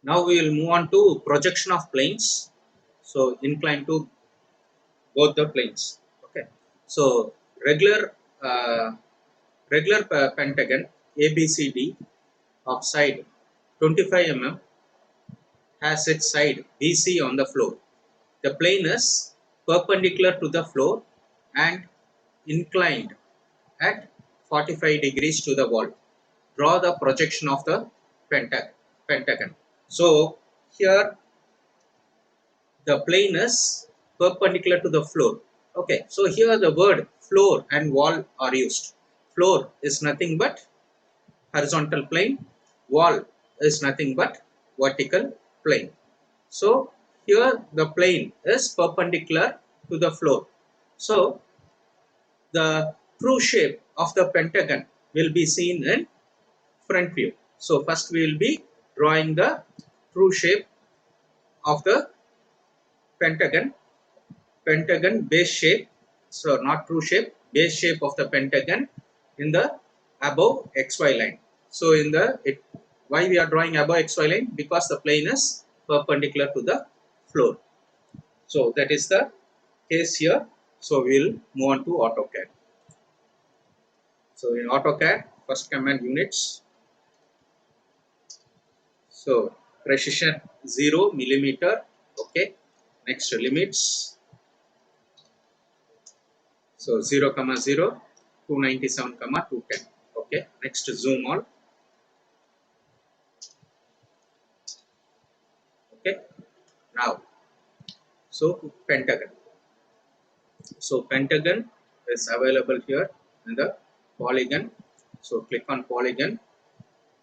Now we will move on to projection of planes. So incline to both the planes. Okay. So regular uh, pentagon ABCD of side 25 mm has its side BC on the floor. The plane is perpendicular to the floor and inclined at 45 degrees to the wall. Draw the projection of the pentagon. So here the plane is perpendicular to the floor. Okay, so here the word floor and wall are used. Floor is nothing but horizontal plane, wall is nothing but vertical plane. So here the plane is perpendicular to the floor. So the true shape of the pentagon will be seen in front view. So first we will be drawing the true shape of the pentagon base shape. So not true shape, base shape of the pentagon in the above xy line. So in the why we are drawing above xy line? Because the plane is perpendicular to the floor. So that is the case here. So we will move on to AutoCAD. So in AutoCAD, first command units. So precision 0 millimeter. Okay. Next limits. So 0, 0, 297, 210. Okay. Next zoom on. Okay. Now, so pentagon. So pentagon is available here in the polygon. So click on polygon.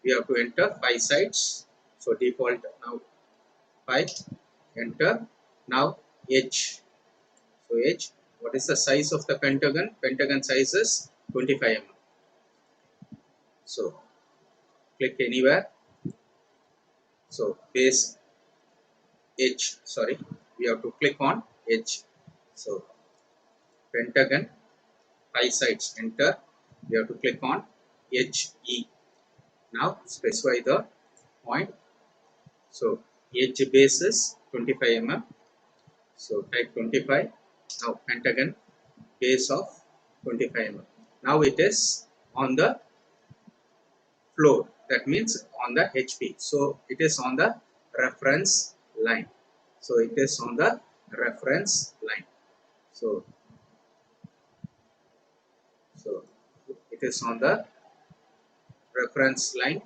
We have to enter 5 sides. So default now 5. Enter. Now edge. So edge. What is the size of the pentagon? Pentagon size is 25 mm. So click anywhere. So base edge. Sorry, we have to click on edge. So pentagon 5 sides. Enter. We have to click on edge E. Now specify the point. So edge base is 25 mm. So type 25. Now pentagon base of 25 mm. Now it is on the floor. That means on the HP. So it is on the reference line. So it is on the reference line. So it is on the reference line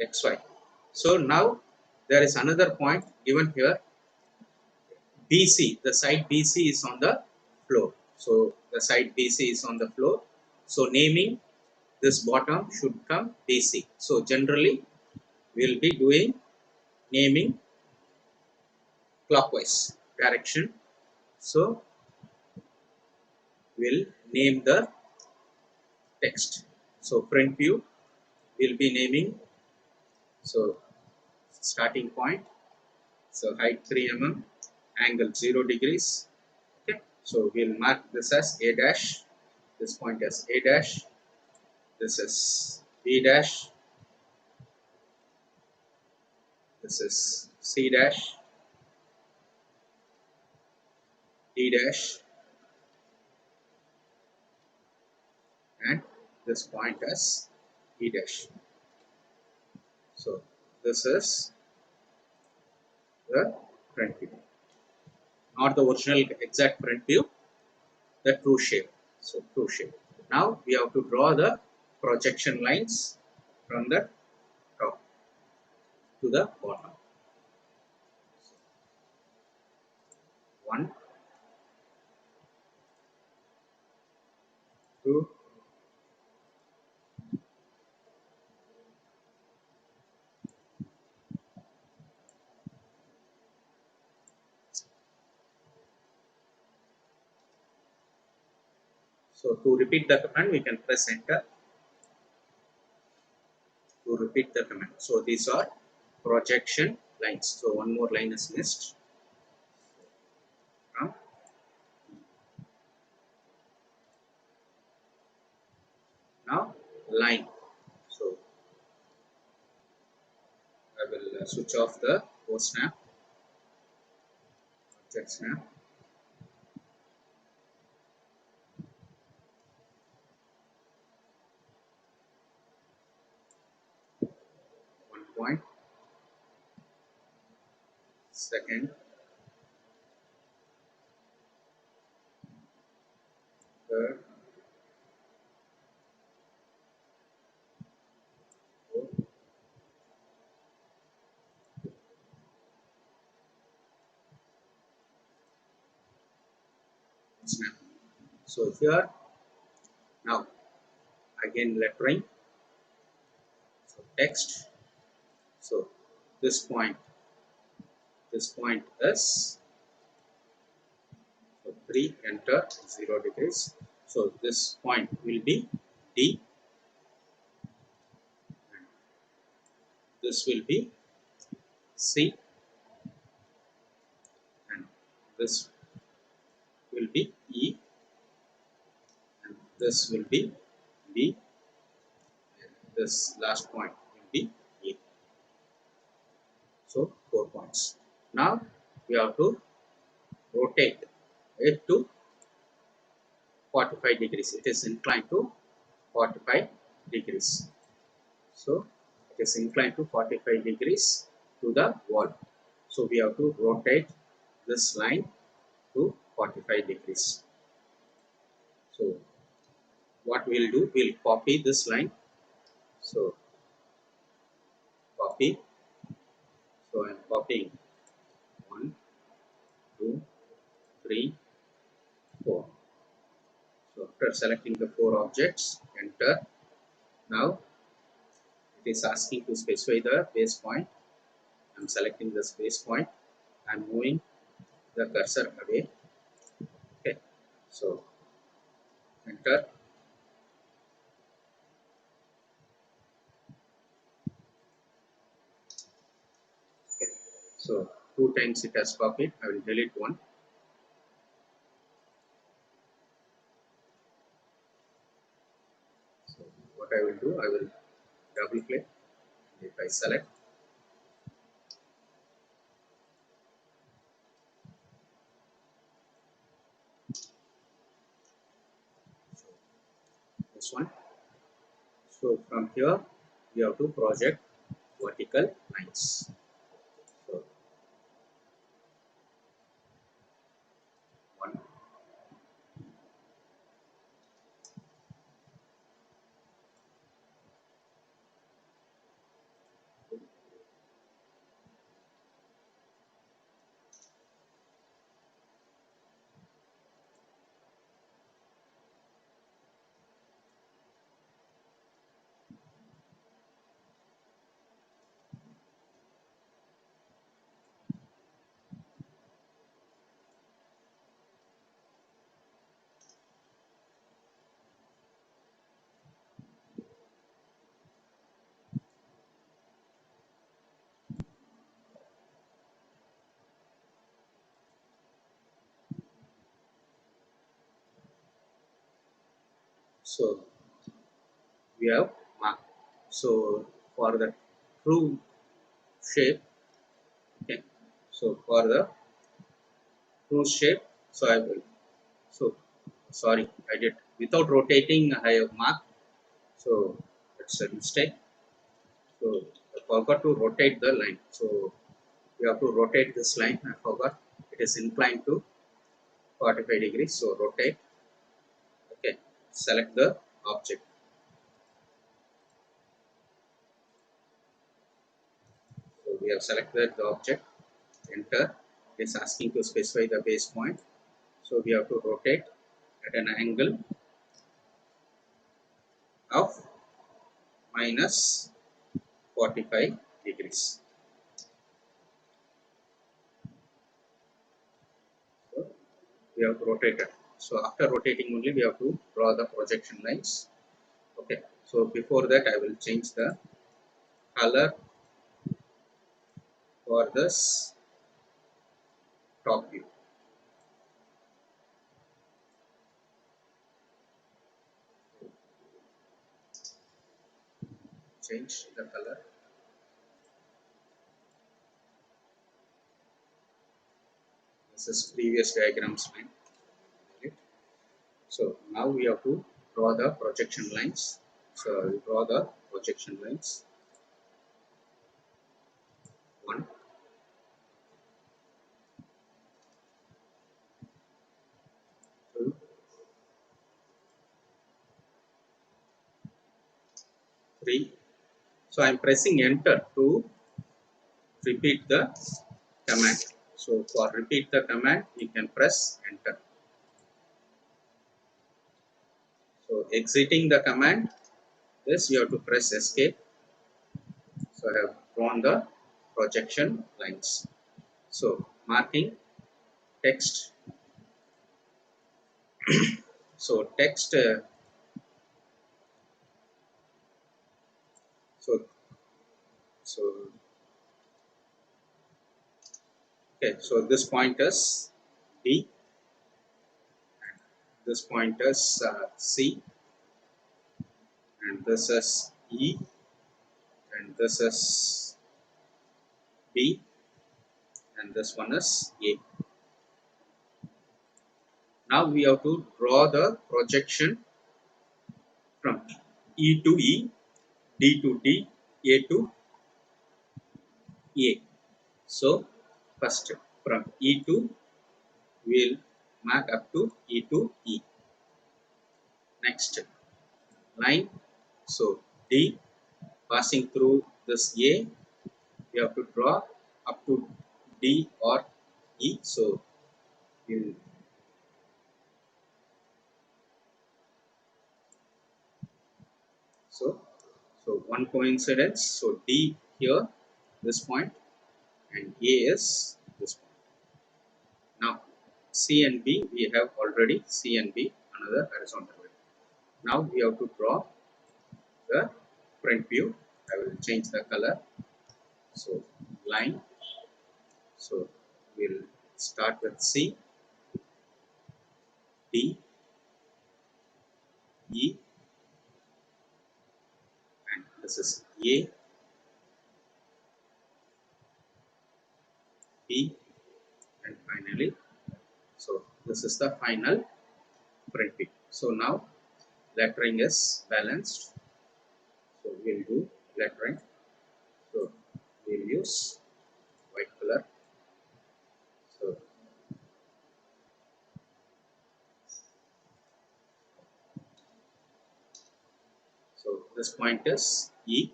XY. So now there is another point given here. BC, the side BC is on the floor. So the side BC is on the floor. So naming this bottom should come BC. So generally we will be doing naming clockwise direction. So we'll name the text. So front view will be naming. So starting point. So height 3 mm, angle 0 degrees. Okay. So we'll mark this as A dash. This point as A dash. This is B dash. This is C dash. D dash. And this point as E dash. So this is the front view. Not the original exact front view, the true shape. So true shape. Now we have to draw the projection lines from the top to the bottom. 1, 2, so to repeat the command, we can press enter to repeat the command. So these are projection lines. So one more line is missed. Now line. So switch off the post snap, object snap. One point, second, third, fourth, snap. So here now again lettering, so text. So this point is, so 3, enter 0 degrees. So this point will be D, and this will be C, and this will be E, and this will be B, and this last point will be E. So 4 points. Now we have to rotate it to 45 degrees. It is inclined to 45 degrees. So it is inclined to 45 degrees to the wall. So we have to rotate this line to 45 degrees. So what we'll do, we'll copy this line. So copy. So I'm copying 1, 2, 3, 4. So after selecting the 4 objects, enter. Now it is asking to specify the base point. I'm selecting this base point. I'm moving the cursor away. Okay. So enter. Okay. So 2 times it has copied. I will delete one. So what I will do, I will double click. If I select, this one. So from here we have to project vertical lines. So 1, so we have marked. So for the true shape, okay. So for the true shape, so I will. So sorry, I did without rotating. I have marked. So it's a mistake. So I forgot to rotate the line. So you have to rotate this line. I forgot. It is inclined to 45 degrees. So rotate. Okay. Select the object. So we have selected the object. Enter. It is asking to specify the base point. So we have to rotate at an angle of minus 45 degrees. So we have rotated. So after rotating only we have to draw the projection lines. Okay. So before that I will change the color for this top view. Change the color. This is previous diagrams line. Okay. So now we have to draw the projection lines. So I will draw the projection lines. 1, 2, 3. So I am pressing enter to repeat the command. So for repeat the command, you can press enter. So exiting the command, this you have to press escape. So I have drawn the projection lines. So marking text. So text. So so okay. So this point is D. This point is C, and this is E, and this is B, and this one is A. Now we have to draw the projection from E to E, D to D, A to A. So first from E to we'll mark up to E to E. Next line. So D passing through this A, we have to draw up to D or E. So we'll so one coincidence. So D here, this point, and A is this point. Now C and B we have already C and B another horizontal line. Now we have to draw the front view. I will change the color. So line. So we'll start with C, D, E, and this is A, B, and finally. So this is the final front view. So now lettering is balanced. So we'll do lettering. So we'll use white color. So this point is E,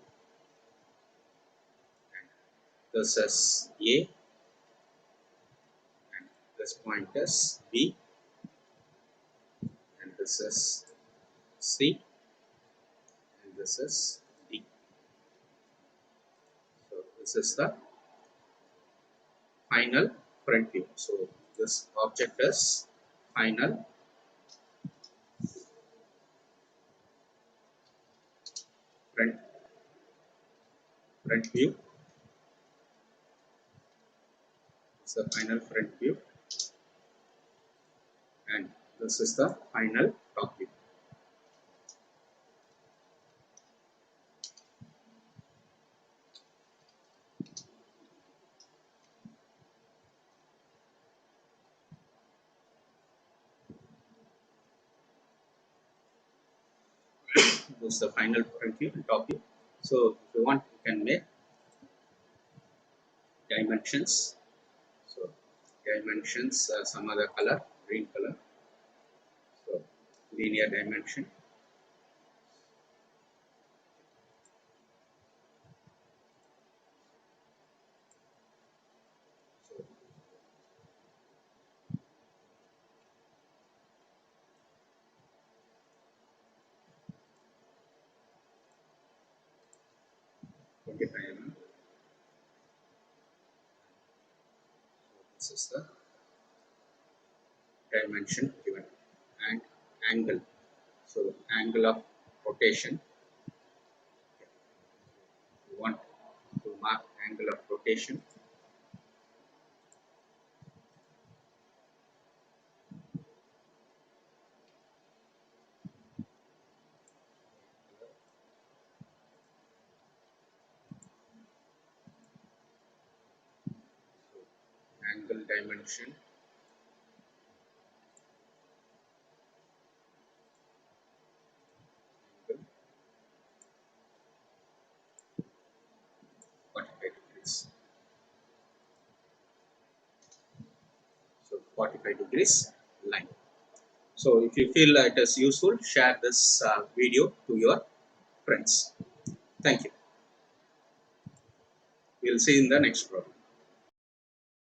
and this is A, and this point is B, and this is C, and this is D. So this is the final front view. So this object is final front view. It's the final front view, and this is the final top view. This is the final front view and top view. So if you want, you can make dimensions. So dimensions, some other color, green color. So linear dimension. So 25 mm. So this is the dimension given, and angle. So angle of rotation. You want to mark angle of rotation. So angle dimension degrees. So 45 degrees line. So if you feel it is useful, share this video to your friends. Thank you. We'll see you in the next problem.